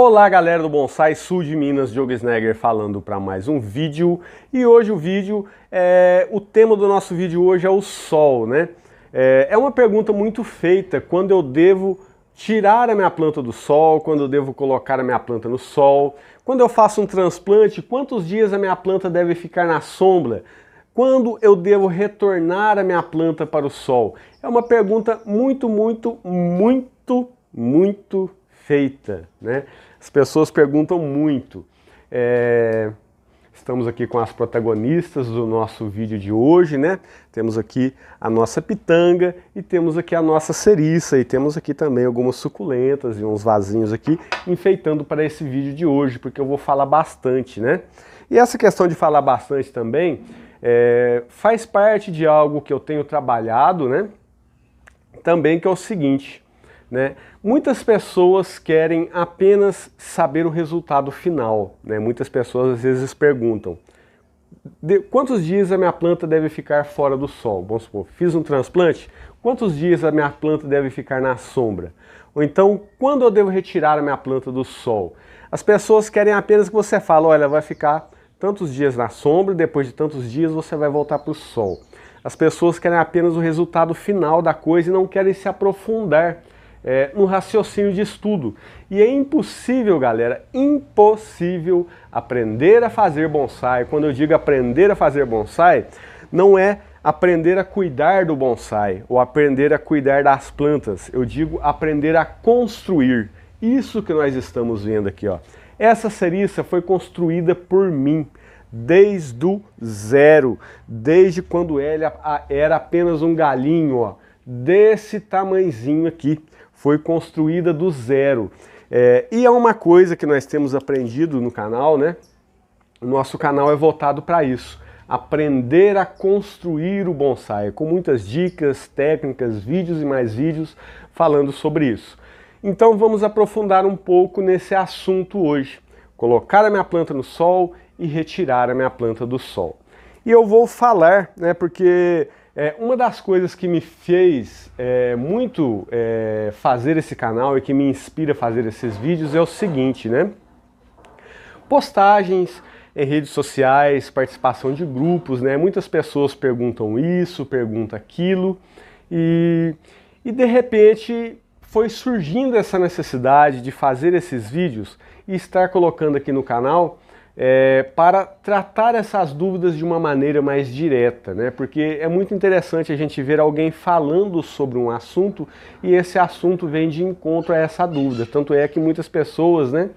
Olá galera do Bonsai Sul de Minas, Diogo Snegger falando para mais um vídeo. E hoje o tema do nosso vídeo hoje é o sol, né? É uma pergunta muito feita, quando eu devo tirar a minha planta do sol, quando eu devo colocar a minha planta no sol, quando eu faço um transplante, quantos dias a minha planta deve ficar na sombra, quando eu devo retornar a minha planta para o sol. É uma pergunta muito feita, né? As pessoas perguntam muito. Estamos aqui com as protagonistas do nosso vídeo de hoje, né? Temos aqui a nossa pitanga e temos aqui a nossa ceriça e temos aqui também algumas suculentas e uns vasinhos aqui enfeitando para esse vídeo de hoje, porque eu vou falar bastante, né? E essa questão de falar bastante também faz parte de algo que eu tenho trabalhado, né? Também, que é o seguinte, né? Muitas pessoas querem apenas saber o resultado final, né? Muitas pessoas às vezes perguntam: quantos dias a minha planta deve ficar fora do sol? Vamos supor, fiz um transplante, quantos dias a minha planta deve ficar na sombra? Ou então, quando eu devo retirar a minha planta do sol? As pessoas querem apenas que você fale: olha, vai ficar tantos dias na sombra, depois de tantos dias você vai voltar para o sol. As pessoas querem apenas o resultado final da coisa e não querem se aprofundar no raciocínio de estudo. E é impossível, galera, impossível aprender a fazer bonsai. Quando eu digo aprender a fazer bonsai, não é aprender a cuidar do bonsai ou aprender a cuidar das plantas. Eu digo aprender a construir. Isso que nós estamos vendo aqui, ó. Essa ceriça foi construída por mim desde o zero, desde quando ela era apenas um galinho, ó, desse tamanhozinho aqui. Foi construída do zero. E é uma coisa que nós temos aprendido no canal, né? O nosso canal é voltado para isso. Aprender a construir o bonsai, com muitas dicas, técnicas, vídeos e mais vídeos falando sobre isso. Então vamos aprofundar um pouco nesse assunto hoje. Colocar a minha planta no sol e retirar a minha planta do sol. E eu vou falar, né, porque uma das coisas que me fez muito fazer esse canal e que me inspira a fazer esses vídeos é o seguinte, né? Postagens em redes sociais, participação de grupos, né? Muitas pessoas perguntam isso, perguntam aquilo e de repente foi surgindo essa necessidade de fazer esses vídeos e estar colocando aqui no canal para tratar essas dúvidas de uma maneira mais direta, né? Porque é muito interessante a gente ver alguém falando sobre um assunto e esse assunto vem de encontro a essa dúvida. Tanto é que muitas pessoas, né,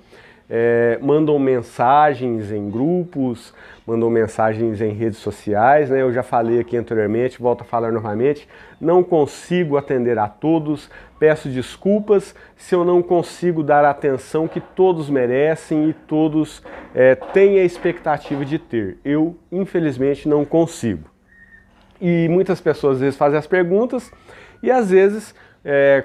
mandam mensagens em grupos, mandam mensagens em redes sociais, né? Eu já falei aqui anteriormente, volto a falar novamente, não consigo atender a todos, peço desculpas se eu não consigo dar a atenção que todos merecem e todos têm a expectativa de ter. Eu, infelizmente, não consigo. E muitas pessoas às vezes fazem as perguntas e às vezes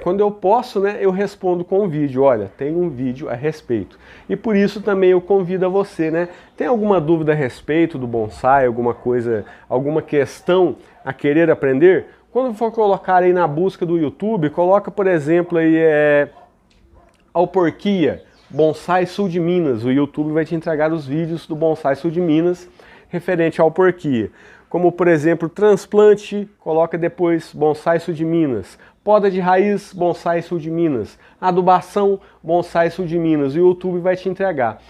quando eu posso, né, eu respondo com um vídeo. Olha, tem um vídeo a respeito. E por isso também eu convido a você, né? Tem alguma dúvida a respeito do bonsai, alguma coisa, alguma questão a querer aprender? Quando for colocar aí na busca do YouTube, coloca, por exemplo, aí Alporquia, Bonsai Sul de Minas. O YouTube vai te entregar os vídeos do Bonsai Sul de Minas referente à Alporquia. Como, por exemplo, transplante, coloca depois Bonsai Sul de Minas. Poda de raiz, Bonsai Sul de Minas. Adubação, Bonsai Sul de Minas. O YouTube vai te entregar.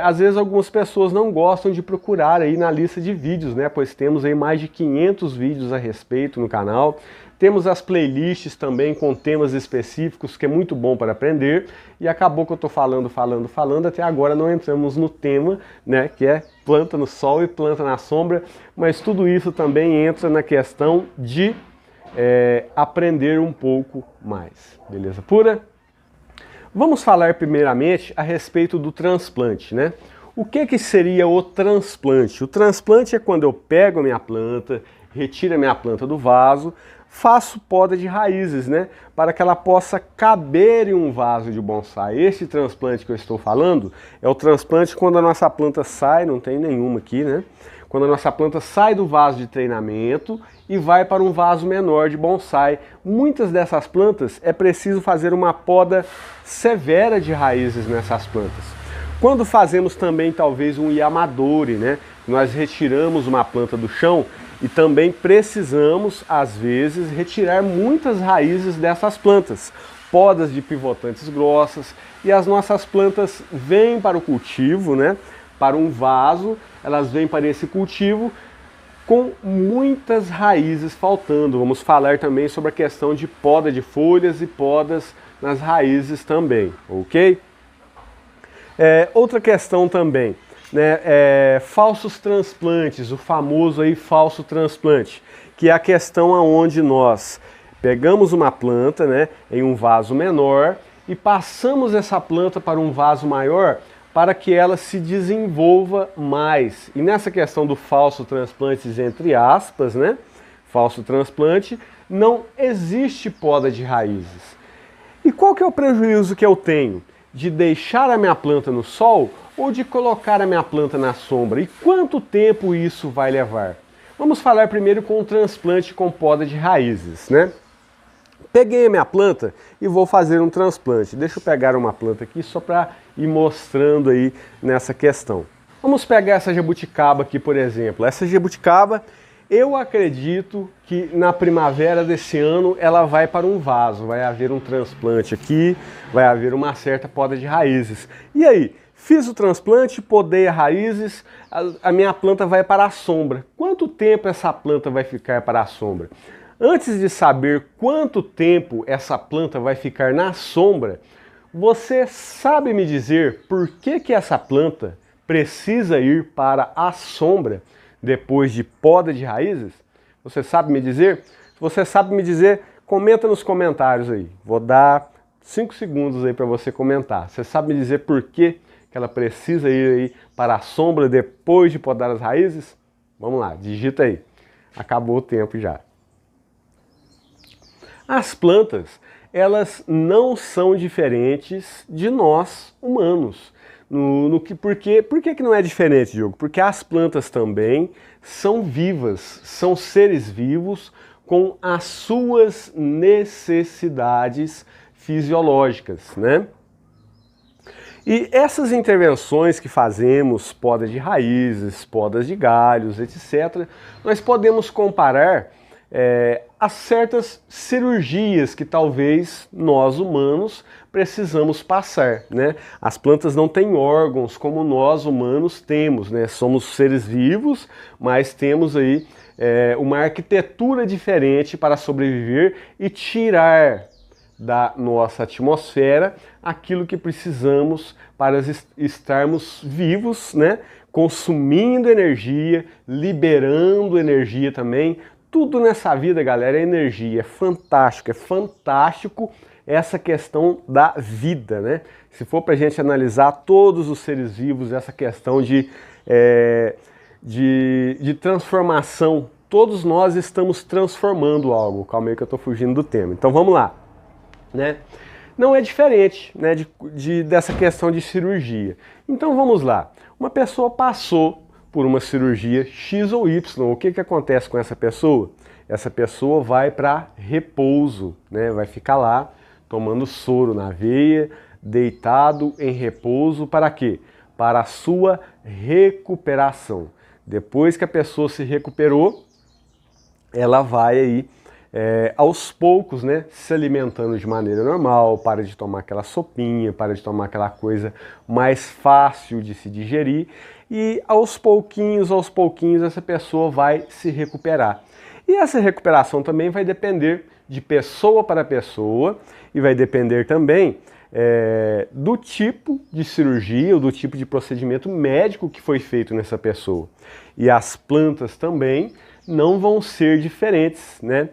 Às vezes algumas pessoas não gostam de procurar aí na lista de vídeos, né? Pois temos aí mais de 500 vídeos a respeito no canal. Temos as playlists também com temas específicos, que é muito bom para aprender. E acabou que eu estou falando, até agora não entramos no tema, né? Que é planta no sol e planta na sombra. Mas tudo isso também entra na questão de aprender um pouco mais. Beleza pura? Vamos falar primeiramente a respeito do transplante, né? O que seria o transplante? O transplante é quando eu pego a minha planta, retiro a minha planta do vaso, faço poda de raízes, né? Para que ela possa caber em um vaso de bonsai. Esse transplante que eu estou falando é o transplante quando a nossa planta sai, não tem nenhuma aqui, né? Quando a nossa planta sai do vaso de treinamento e vai para um vaso menor de bonsai. Muitas dessas plantas é preciso fazer uma poda severa de raízes nessas plantas. Quando fazemos também talvez um yamadori, né? Nós retiramos uma planta do chão e também precisamos, às vezes, retirar muitas raízes dessas plantas. Podas de pivotantes grossas, e as nossas plantas vêm para o cultivo, né? Para um vaso, elas vêm para esse cultivo com muitas raízes faltando. Vamos falar também sobre a questão de poda de folhas e podas nas raízes também, ok? Outra questão também, né, falsos transplantes, o famoso aí falso transplante, que é a questão aonde nós pegamos uma planta, né, em um vaso menor e passamos essa planta para um vaso maior para que ela se desenvolva mais. E nessa questão do falso transplante, entre aspas, né, falso transplante, não existe poda de raízes. E qual que é o prejuízo que eu tenho? De deixar a minha planta no sol ou de colocar a minha planta na sombra? E quanto tempo isso vai levar? Vamos falar primeiro com o transplante com poda de raízes, né? Peguei a minha planta e vou fazer um transplante. Deixa eu pegar uma planta aqui só para ir mostrando aí nessa questão. Vamos pegar essa jabuticaba aqui, por exemplo. Essa jabuticaba, eu acredito que na primavera desse ano ela vai para um vaso. Vai haver um transplante aqui, vai haver uma certa poda de raízes. E aí? Fiz o transplante, podei as raízes, a minha planta vai para a sombra. Quanto tempo essa planta vai ficar para a sombra? Antes de saber quanto tempo essa planta vai ficar na sombra, você sabe me dizer por que essa planta precisa ir para a sombra depois de poda de raízes? Você sabe me dizer? Se você sabe me dizer, comenta nos comentários aí. Vou dar 5 segundos aí para você comentar. Você sabe me dizer por que ela precisa ir aí para a sombra depois de podar as raízes? Vamos lá, digita aí. Acabou o tempo já. As plantas, elas não são diferentes de nós, humanos. Por que não é diferente, Diogo? Porque as plantas também são vivas, são seres vivos com as suas necessidades fisiológicas, né? E essas intervenções que fazemos, poda de raízes, podas de galhos, etc., nós podemos comparar a certas cirurgias que talvez nós humanos precisamos passar, né? As plantas não têm órgãos como nós humanos temos, né? Somos seres vivos, mas temos aí uma arquitetura diferente para sobreviver e tirar da nossa atmosfera aquilo que precisamos para estarmos vivos, né? Consumindo energia, liberando energia também. Tudo nessa vida, galera, é energia, é fantástico essa questão da vida, né? Se for pra gente analisar todos os seres vivos, essa questão de transformação, todos nós estamos transformando algo. Calma aí que eu tô fugindo do tema. Então vamos lá, né? Não é diferente, né, dessa questão de cirurgia. Então vamos lá, uma pessoa passou por uma cirurgia X ou Y, o que acontece com essa pessoa? Essa pessoa vai para repouso, né? Vai ficar lá tomando soro na veia, deitado em repouso, para quê? Para a sua recuperação. Depois que a pessoa se recuperou, ela vai aí aos poucos, né, se alimentando de maneira normal, para de tomar aquela sopinha, para de tomar aquela coisa mais fácil de se digerir, e aos pouquinhos essa pessoa vai se recuperar. E essa recuperação também vai depender de pessoa para pessoa e vai depender também do tipo de cirurgia ou do tipo de procedimento médico que foi feito nessa pessoa. E as plantas também não vão ser diferentes, né?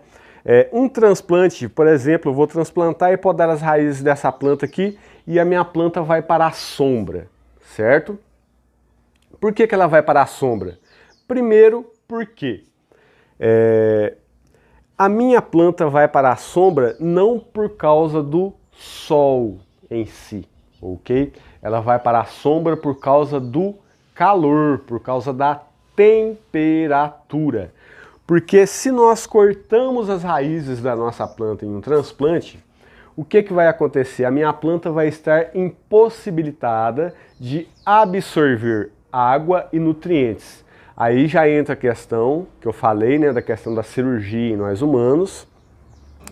Um transplante, por exemplo, eu vou transplantar e podar as raízes dessa planta aqui e a minha planta vai para a sombra, certo? Por que ela vai para a sombra? Primeiro, porque a minha planta vai para a sombra não por causa do sol em si, ok? Ela vai para a sombra por causa do calor, por causa da temperatura. Porque se nós cortamos as raízes da nossa planta em um transplante, o que vai acontecer? A minha planta vai estar impossibilitada de absorver água e nutrientes. Aí já entra a questão que eu falei, né, da questão da cirurgia em nós humanos.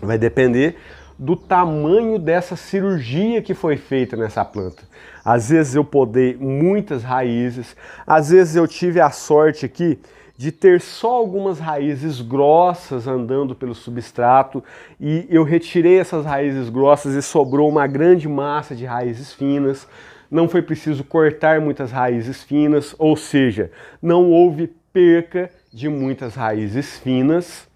Vai depender do tamanho dessa cirurgia que foi feita nessa planta. Às vezes eu podei muitas raízes, às vezes eu tive a sorte aqui de ter só algumas raízes grossas andando pelo substrato e eu retirei essas raízes grossas e sobrou uma grande massa de raízes finas. Não foi preciso cortar muitas raízes finas, ou seja, não houve perca de muitas raízes finas.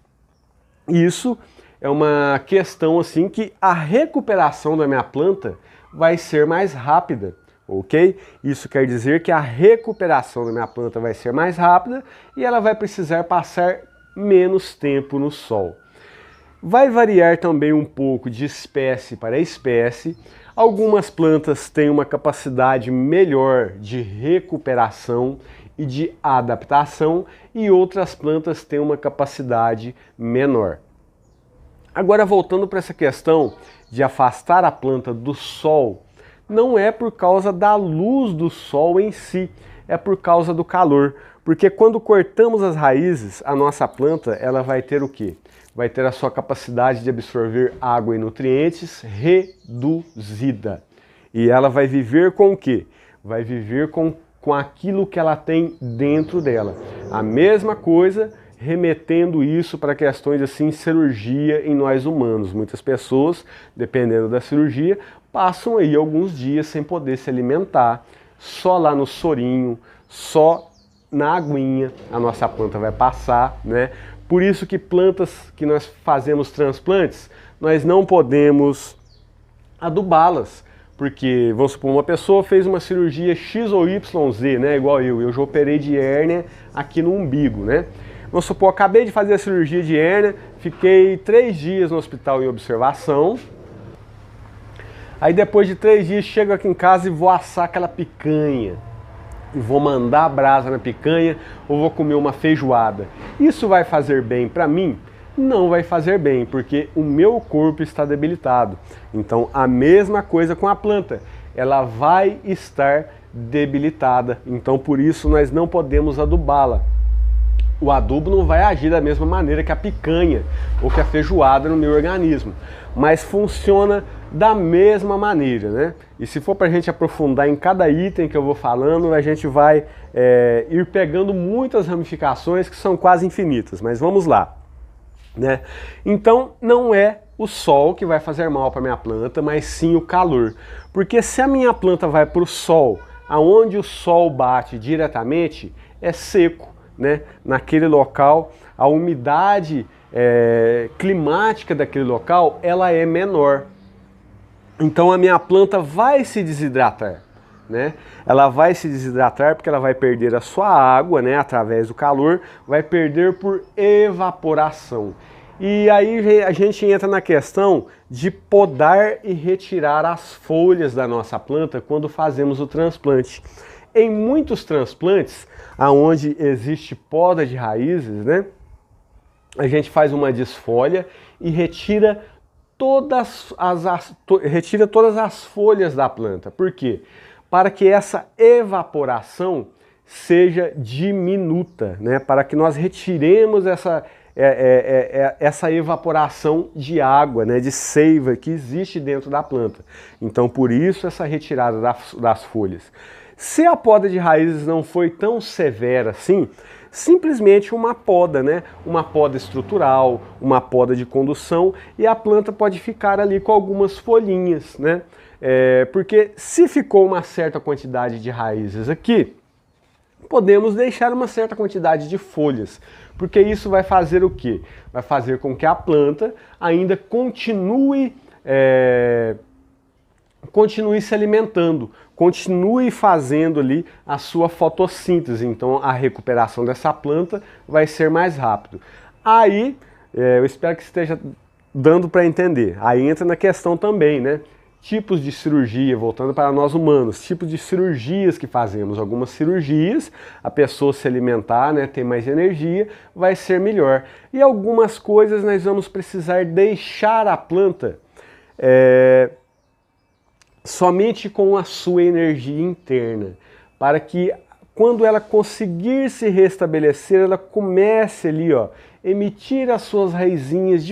Isso é uma questão assim que a recuperação da minha planta vai ser mais rápida, ok? Isso quer dizer que a recuperação da minha planta vai ser mais rápida e ela vai precisar passar menos tempo no sol. Vai variar também um pouco de espécie para espécie. Algumas plantas têm uma capacidade melhor de recuperação e de adaptação e outras plantas têm uma capacidade menor. Agora, voltando para essa questão de afastar a planta do sol, não é por causa da luz do sol em si, é por causa do calor. Porque quando cortamos as raízes, a nossa planta ela vai ter o quê? Vai ter a sua capacidade de absorver água e nutrientes reduzida. E ela vai viver com o quê? Vai viver com aquilo que ela tem dentro dela. A mesma coisa remetendo isso para questões assim, cirurgia em nós humanos. Muitas pessoas, dependendo da cirurgia, passam aí alguns dias sem poder se alimentar, só lá no sorinho, só na aguinha a nossa planta vai passar, né? Por isso que plantas que nós fazemos transplantes, nós não podemos adubá-las. Porque, vamos supor, uma pessoa fez uma cirurgia X ou YZ, né? Igual eu já operei de hérnia aqui no umbigo, né? Vamos supor, acabei de fazer a cirurgia de hérnia, fiquei 3 dias no hospital em observação. Aí depois de 3 dias chego aqui em casa e vou assar aquela picanha. E vou mandar a brasa na picanha ou vou comer uma feijoada. Isso vai fazer bem para mim? Não vai fazer bem, porque o meu corpo está debilitado. Então a mesma coisa com a planta, ela vai estar debilitada. Então por isso nós não podemos adubá-la. O adubo não vai agir da mesma maneira que a picanha ou que a feijoada no meu organismo, mas funciona da mesma maneira, né? E se for para a gente aprofundar em cada item que eu vou falando, a gente vai ir pegando muitas ramificações que são quase infinitas, mas vamos lá, né? Então não é o sol que vai fazer mal para minha planta, mas sim o calor, porque se a minha planta vai para o sol, aonde o sol bate diretamente, é seco. Né? Naquele local, a umidade climática daquele local ela é menor. Então a minha planta vai se desidratar. Né? Ela vai se desidratar porque ela vai perder a sua água, né, através do calor, vai perder por evaporação. E aí a gente entra na questão de podar e retirar as folhas da nossa planta quando fazemos o transplante. Em muitos transplantes, onde existe poda de raízes, né, a gente faz uma desfolha e retira todas as folhas da planta. Por quê? Para que essa evaporação seja diminuta, né, para que nós retiremos essa evaporação de água, né, de seiva que existe dentro da planta. Então, por isso, essa retirada das folhas. Se a poda de raízes não foi tão severa assim, simplesmente uma poda, né? Uma poda estrutural, uma poda de condução e a planta pode ficar ali com algumas folhinhas, né? Porque se ficou uma certa quantidade de raízes aqui, podemos deixar uma certa quantidade de folhas, porque isso vai fazer o quê? Vai fazer com que a planta ainda continue se alimentando, continue fazendo ali a sua fotossíntese, então a recuperação dessa planta vai ser mais rápido. Aí, eu espero que esteja dando para entender, aí entra na questão também, né, tipos de cirurgia, voltando para nós humanos, tipos de cirurgias que fazemos. Algumas cirurgias, a pessoa se alimentar, né, ter mais energia, vai ser melhor. E algumas coisas nós vamos precisar deixar a planta somente com a sua energia interna, para que quando ela conseguir se restabelecer, ela comece ali, ó, emitir as suas raizinhas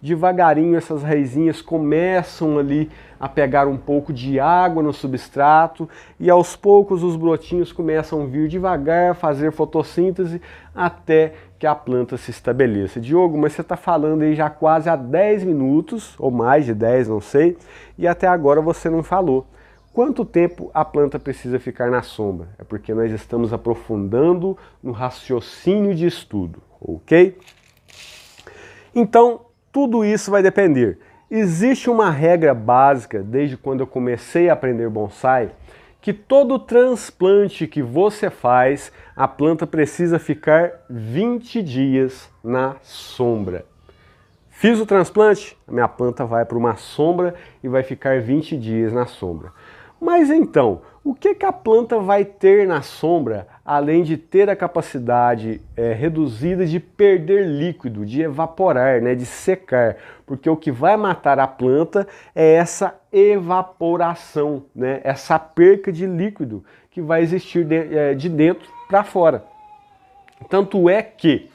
devagarinho essas raizinhas começam ali a pegar um pouco de água no substrato e aos poucos os brotinhos começam a vir devagar, fazer fotossíntese até que a planta se estabeleça. Diogo, mas você está falando aí já quase há 10 minutos, ou mais de 10, não sei, e até agora você não falou. Quanto tempo a planta precisa ficar na sombra? É porque nós estamos aprofundando no raciocínio de estudo, ok? Então, tudo isso vai depender. Existe uma regra básica, desde quando eu comecei a aprender bonsai, que todo transplante que você faz, a planta precisa ficar 20 dias na sombra. Fiz o transplante, a minha planta vai para uma sombra e vai ficar 20 dias na sombra. Mas então, o que a planta vai ter na sombra, além de ter a capacidade reduzida de perder líquido, de evaporar, né, de secar? Porque o que vai matar a planta é essa evaporação, né, essa perca de líquido que vai existir de dentro para fora. Tanto é que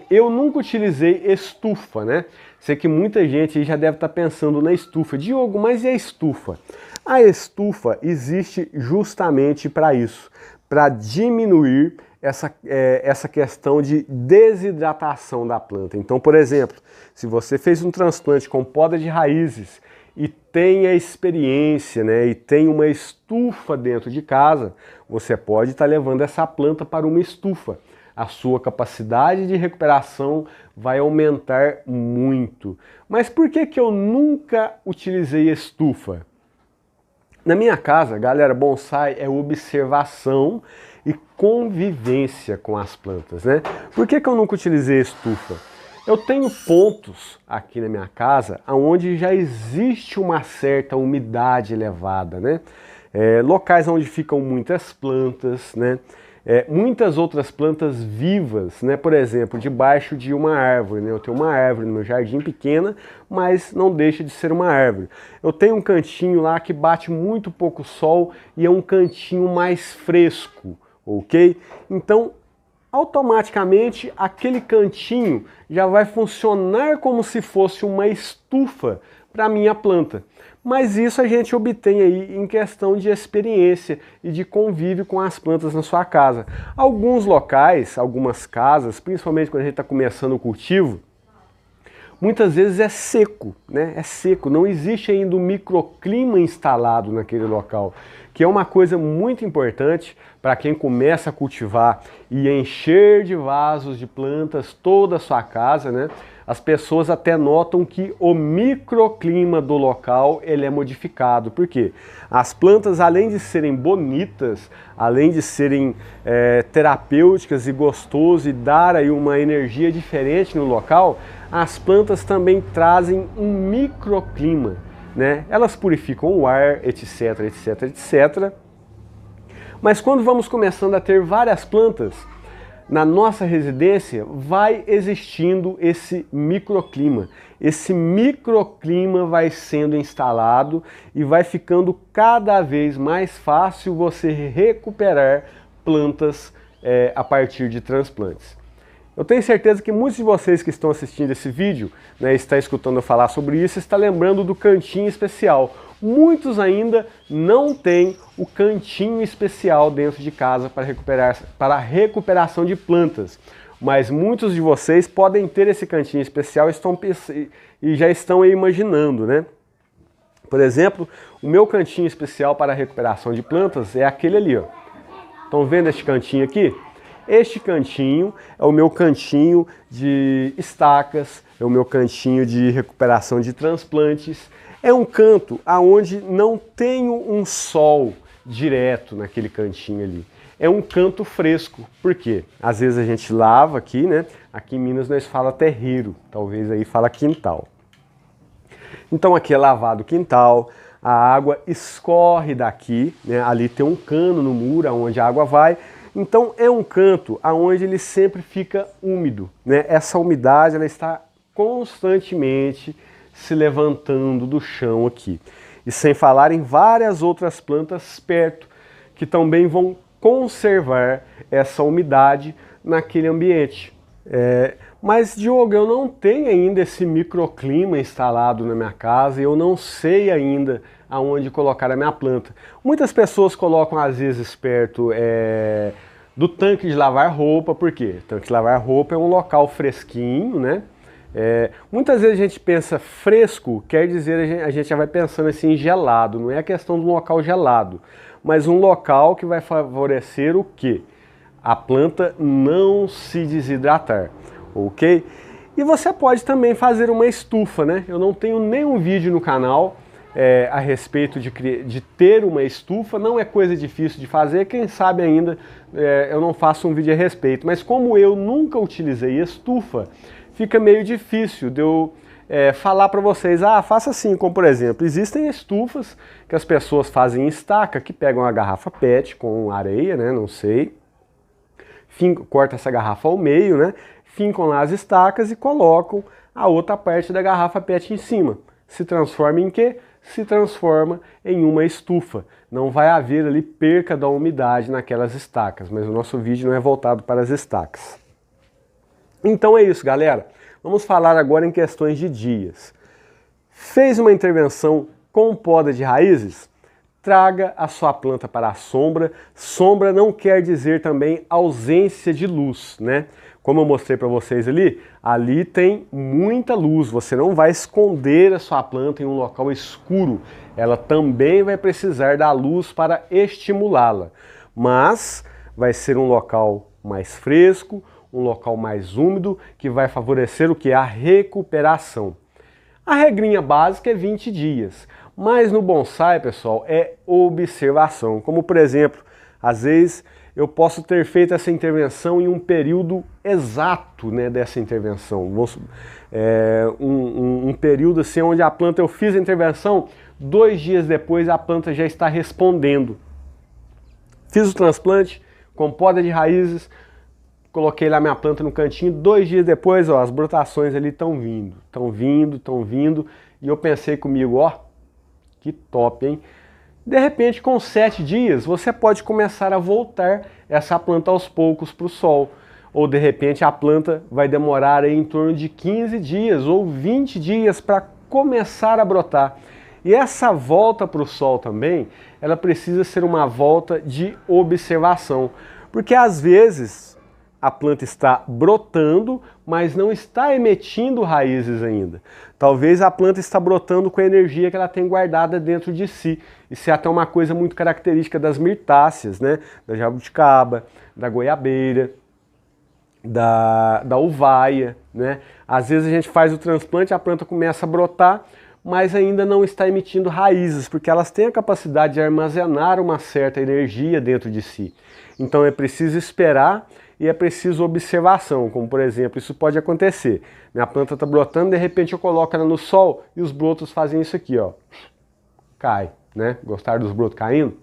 eu nunca utilizei estufa, né? Sei que muita gente já deve estar pensando na estufa. Diogo, mas e a estufa? A estufa existe justamente para isso, para diminuir essa questão de desidratação da planta. Então, por exemplo, se você fez um transplante com poda de raízes e tem a experiência, né, e tem uma estufa dentro de casa, você pode estar levando essa planta para uma estufa. A sua capacidade de recuperação vai aumentar muito. Mas por que eu nunca utilizei estufa? Na minha casa, galera, bonsai é observação e convivência com as plantas, né? Por que eu nunca utilizei estufa? Eu tenho pontos aqui na minha casa onde já existe uma certa umidade elevada, né? Locais onde ficam muitas plantas, né? Muitas outras plantas vivas, né? Por exemplo, debaixo de uma árvore, né? Eu tenho uma árvore no meu jardim pequena, mas não deixa de ser uma árvore. Eu tenho um cantinho lá que bate muito pouco sol e é um cantinho mais fresco, ok? Então, automaticamente, aquele cantinho já vai funcionar como se fosse uma estufa para a minha planta. Mas isso a gente obtém aí em questão de experiência e de convívio com as plantas na sua casa. Alguns locais, algumas casas, principalmente quando a gente está começando o cultivo, muitas vezes é seco, né? É seco, não existe ainda um microclima instalado naquele local, que é uma coisa muito importante para quem começa a cultivar e encher de vasos de plantas toda a sua casa, né? As pessoas até notam que o microclima do local ele é modificado. Por quê? As plantas, além de serem bonitas, além de serem terapêuticas e gostosas e dar aí uma energia diferente no local, as plantas também trazem um microclima, né? Elas purificam o ar, etc, etc, etc. Mas quando vamos começando a ter várias plantas, na nossa residência vai existindo esse microclima. Esse microclima vai sendo instalado e vai ficando cada vez mais fácil você recuperar plantas a partir de transplantes. Eu tenho certeza que muitos de vocês que estão assistindo esse vídeo, né, está escutando eu falar sobre isso, está lembrando do cantinho especial. Muitos ainda não têm o cantinho especial dentro de casa para a recuperação de plantas. Mas muitos de vocês podem ter esse cantinho especial e já estão aí imaginando, né? Por exemplo, o meu cantinho especial para a recuperação de plantas é aquele ali, ó. Estão vendo este cantinho aqui? Este cantinho é o meu cantinho de estacas, é o meu cantinho de recuperação de transplantes. É um canto aonde não tenho um sol direto naquele cantinho ali. É um canto fresco. Por quê? Às vezes a gente lava aqui, né? Aqui em Minas nós fala terreiro, talvez aí fala quintal. Então aqui é lavado o quintal, a água escorre daqui, né? Ali tem um cano no muro onde a água vai. Então é um canto onde ele sempre fica úmido, né? Essa umidade ela está constantemente se levantando do chão aqui. E sem falar em várias outras plantas perto, que também vão conservar essa umidade naquele ambiente. Mas, Diogo, eu não tenho ainda esse microclima instalado na minha casa e eu não sei ainda aonde colocar a minha planta. Muitas pessoas colocam, às vezes, perto do tanque de lavar roupa. Por quê? O tanque de lavar roupa é um local fresquinho, né? Muitas vezes a gente pensa fresco, quer dizer a gente já vai pensando assim gelado, não é a questão de um local gelado, mas um local que vai favorecer o quê? A planta não se desidratar, ok? E você pode também fazer uma estufa, né? Eu não tenho nenhum vídeo no canal a respeito de ter uma estufa, não é coisa difícil de fazer, quem sabe ainda eu não faço um vídeo a respeito, mas como eu nunca utilizei estufa, fica meio difícil de eu falar para vocês, faça assim, como por exemplo, existem estufas que as pessoas fazem em estaca, que pegam a garrafa PET com areia, né, não sei, corta essa garrafa ao meio, né, fincam lá as estacas e colocam a outra parte da garrafa PET em cima. Se transforma em quê? Se transforma em uma estufa. Não vai haver ali perca da umidade naquelas estacas, mas o nosso vídeo não é voltado para as estacas. Então é isso, galera. Vamos falar agora em questões de dias. Fez uma intervenção com poda de raízes? Traga a sua planta para a sombra. Sombra não quer dizer também ausência de luz, né? Como eu mostrei para vocês ali tem muita luz. Você não vai esconder a sua planta em um local escuro. Ela também vai precisar da luz para estimulá-la. Mas vai ser um local mais fresco, um local mais úmido, que vai favorecer o que? A recuperação. A regrinha básica é 20 dias, mas no bonsai, pessoal, é observação. Como, por exemplo, às vezes eu posso ter feito essa intervenção em um período exato, né, dessa intervenção. Um período assim onde a planta, eu fiz a intervenção, 2 dias depois a planta já está respondendo. Fiz o transplante com poda de raízes, coloquei lá minha planta no cantinho, 2 dias depois, ó, as brotações ali estão vindo, e eu pensei comigo, ó, que top, hein? De repente, com 7 dias, você pode começar a voltar essa planta aos poucos para o sol. Ou de repente a planta vai demorar aí em torno de 15 dias ou 20 dias para começar a brotar. E essa volta para o sol também, ela precisa ser uma volta de observação. Porque às vezes a planta está brotando, mas não está emitindo raízes ainda. Talvez a planta está brotando com a energia que ela tem guardada dentro de si. Isso é até uma coisa muito característica das mirtáceas, né? Da jabuticaba, da goiabeira, da uvaia, né? Às vezes a gente faz o transplante, a planta começa a brotar, mas ainda não está emitindo raízes, porque elas têm a capacidade de armazenar uma certa energia dentro de si. Então é preciso esperar e é preciso observação, como por exemplo, isso pode acontecer. Minha planta está brotando, de repente eu coloco ela no sol e os brotos fazem isso aqui, ó. Cai, né? Gostaram dos brotos caindo?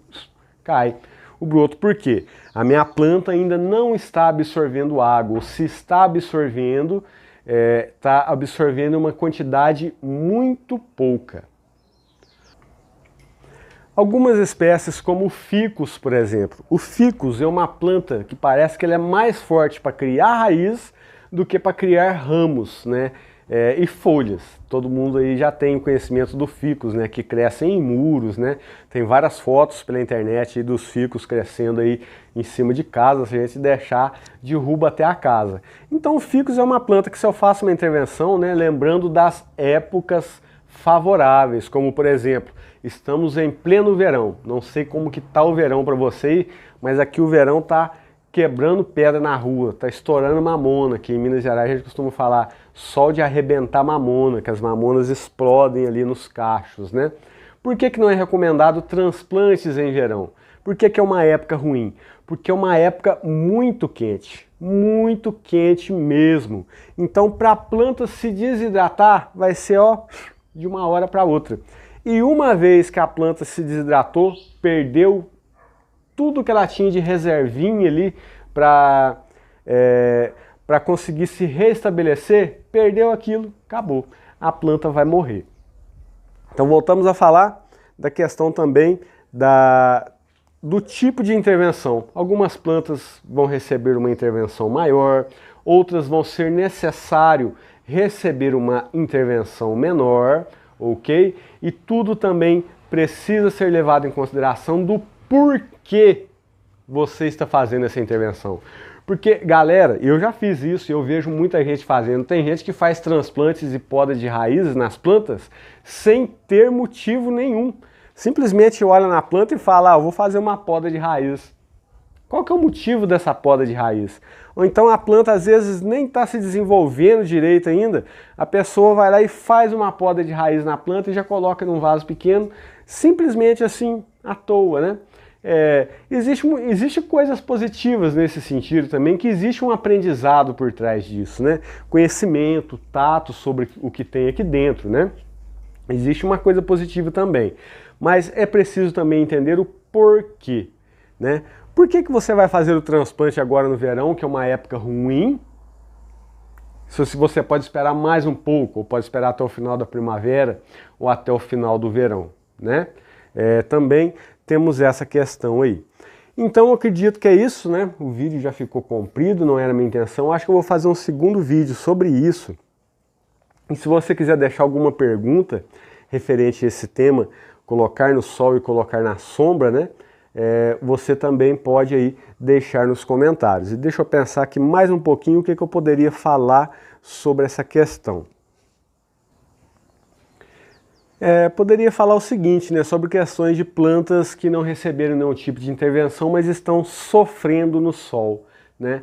Cai. O broto, por quê? A minha planta ainda não está absorvendo água, ou se está absorvendo, está absorvendo uma quantidade muito pouca. Algumas espécies, como o ficus, por exemplo. O ficus é uma planta que parece que ela é mais forte para criar raiz do que para criar ramos, né? E folhas. Todo mundo aí já tem o conhecimento do ficus, né? Que crescem em muros, né? Tem várias fotos pela internet aí dos ficus crescendo aí em cima de casa. Se a gente deixar, derruba até a casa. Então o ficus é uma planta que, se eu faço uma intervenção, né? Lembrando das épocas favoráveis, como por exemplo, estamos em pleno verão. Não sei como que tá o verão para você, mas aqui o verão tá quebrando pedra na rua, tá estourando mamona. Aqui em Minas Gerais a gente costuma falar sol de arrebentar mamona, que as mamonas explodem ali nos cachos, né? Por que que não é recomendado transplantes em verão? Por que que é uma época ruim? Porque é uma época muito quente mesmo. Então, para a planta se desidratar, vai ser, ó, de uma hora para outra. E uma vez que a planta se desidratou, perdeu tudo que ela tinha de reservinha ali para conseguir se restabelecer, perdeu aquilo, acabou. A planta vai morrer. Então voltamos a falar da questão também do tipo de intervenção. Algumas plantas vão receber uma intervenção maior, outras vão ser necessário receber uma intervenção menor, ok? E tudo também precisa ser levado em consideração do porquê você está fazendo essa intervenção. Porque, galera, eu já fiz isso e eu vejo muita gente fazendo. Tem gente que faz transplantes e poda de raízes nas plantas sem ter motivo nenhum. Simplesmente olha na planta e fala, eu vou fazer uma poda de raiz. Qual que é o motivo dessa poda de raiz? Ou então a planta às vezes nem está se desenvolvendo direito ainda, a pessoa vai lá e faz uma poda de raiz na planta e já coloca num vaso pequeno, simplesmente assim, à toa, né? Existe coisas positivas nesse sentido também, que existe um aprendizado por trás disso, né? Conhecimento, tato sobre o que tem aqui dentro, né? Existe uma coisa positiva também, mas é preciso também entender o porquê, né? Por que você vai fazer o transplante agora no verão, que é uma época ruim? Se você pode esperar mais um pouco, ou pode esperar até o final da primavera, ou até o final do verão, né? Também temos essa questão aí. Então eu acredito que é isso, né? O vídeo já ficou comprido, não era minha intenção. Acho que eu vou fazer um segundo vídeo sobre isso. E se você quiser deixar alguma pergunta referente a esse tema, colocar no sol e colocar na sombra, né? Você também pode aí deixar nos comentários. E deixa eu pensar aqui mais um pouquinho o que eu poderia falar sobre essa questão. Poderia falar o seguinte, né, sobre questões de plantas que não receberam nenhum tipo de intervenção, mas estão sofrendo no sol, né?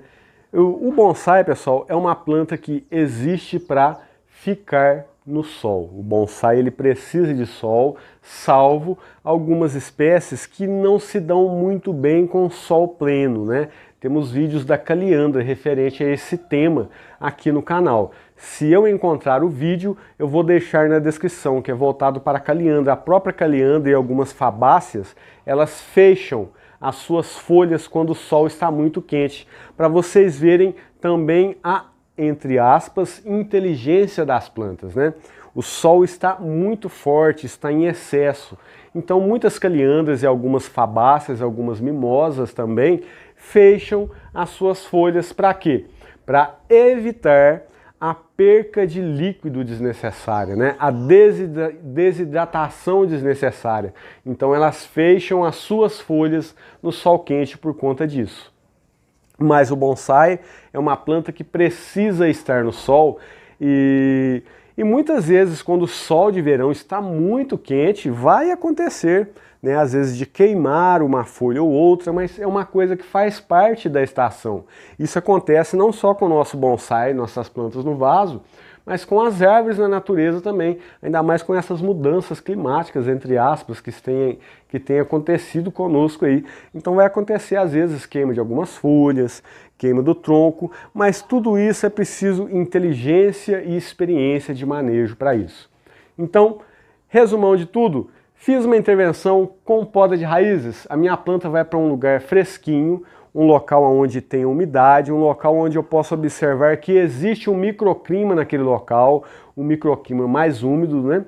O bonsai, pessoal, é uma planta que existe para ficar no sol. O bonsai ele precisa de sol, salvo algumas espécies que não se dão muito bem com o sol pleno, né? Temos vídeos da caliandra referente a esse tema aqui no canal. Se eu encontrar o vídeo, eu vou deixar na descrição, que é voltado para a caliandra. A própria caliandra e algumas fabáceas, elas fecham as suas folhas quando o sol está muito quente, para vocês verem também a, entre aspas, inteligência das plantas, né? O sol está muito forte, está em excesso. Então muitas caliandras e algumas fabáceas, algumas mimosas também, fecham as suas folhas para quê? Para evitar a perca de líquido desnecessária, né? A desidratação desnecessária. Então elas fecham as suas folhas no sol quente por conta disso. Mas o bonsai é uma planta que precisa estar no sol e muitas vezes quando o sol de verão está muito quente, vai acontecer, né, às vezes de queimar uma folha ou outra, mas é uma coisa que faz parte da estação. Isso acontece não só com o nosso bonsai, nossas plantas no vaso, mas com as árvores na natureza também, ainda mais com essas mudanças climáticas, entre aspas, que tem acontecido conosco aí. Então vai acontecer às vezes queima de algumas folhas, queima do tronco, mas tudo isso é preciso inteligência e experiência de manejo para isso. Então, resumão de tudo, fiz uma intervenção com poda de raízes, a minha planta vai para um lugar fresquinho, um local onde tem umidade, um local onde eu posso observar que existe um microclima naquele local, um microclima mais úmido, né?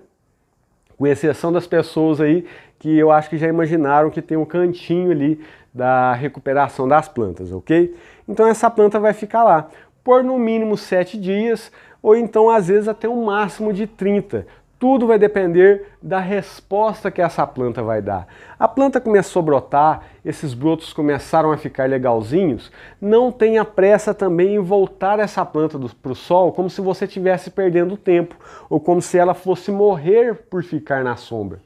Com exceção das pessoas aí que eu acho que já imaginaram que tem um cantinho ali da recuperação das plantas, ok? Então essa planta vai ficar lá por no mínimo 7 dias, ou então às vezes até um máximo de 30. Tudo vai depender da resposta que essa planta vai dar. A planta começou a brotar, esses brotos começaram a ficar legalzinhos, não tenha pressa também em voltar essa planta para o sol como se você estivesse perdendo tempo, ou como se ela fosse morrer por ficar na sombra.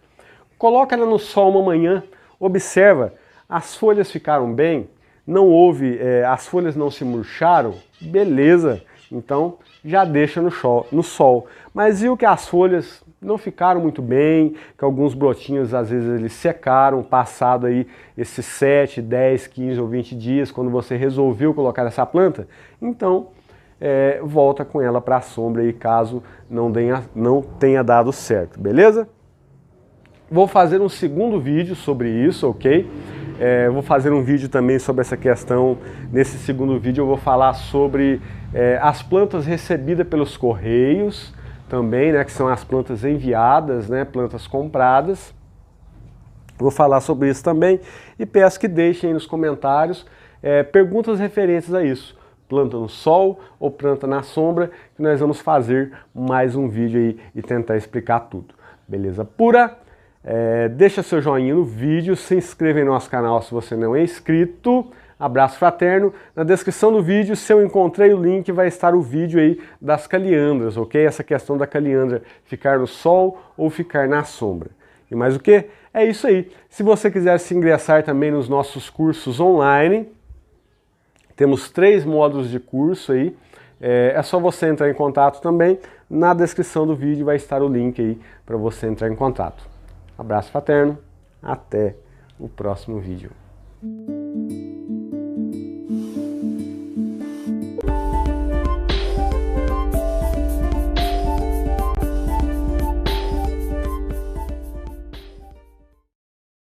Coloca ela no sol uma manhã, observa, as folhas ficaram bem, não houve, as folhas não se murcharam, beleza, então já deixa no sol. Mas viu que as folhas não ficaram muito bem, que alguns brotinhos às vezes eles secaram, passado aí esses 7, 10, 15 ou 20 dias, quando você resolveu colocar essa planta, então volta com ela para a sombra aí, caso não tenha dado certo, beleza? Vou fazer um segundo vídeo sobre isso, ok? Vou fazer um vídeo também sobre essa questão. Nesse segundo vídeo eu vou falar sobre as plantas recebidas pelos correios também, né, que são as plantas enviadas, né, plantas compradas. Vou falar sobre isso também e peço que deixem aí nos comentários perguntas referentes a isso. Planta no sol ou planta na sombra, que nós vamos fazer mais um vídeo aí e tentar explicar tudo. Beleza pura? Deixa seu joinha no vídeo, se inscreva em nosso canal se você não é inscrito. Abraço fraterno. Na descrição do vídeo, se eu encontrei o link, vai estar o vídeo aí das caliandras, ok? Essa questão da caliandra ficar no sol ou ficar na sombra. E mais o que? É isso aí. Se você quiser se ingressar também nos nossos cursos online, temos 3 módulos de curso aí. É só você entrar em contato também. Na descrição do vídeo vai estar o link aí para você entrar em contato. Abraço fraterno, até o próximo vídeo.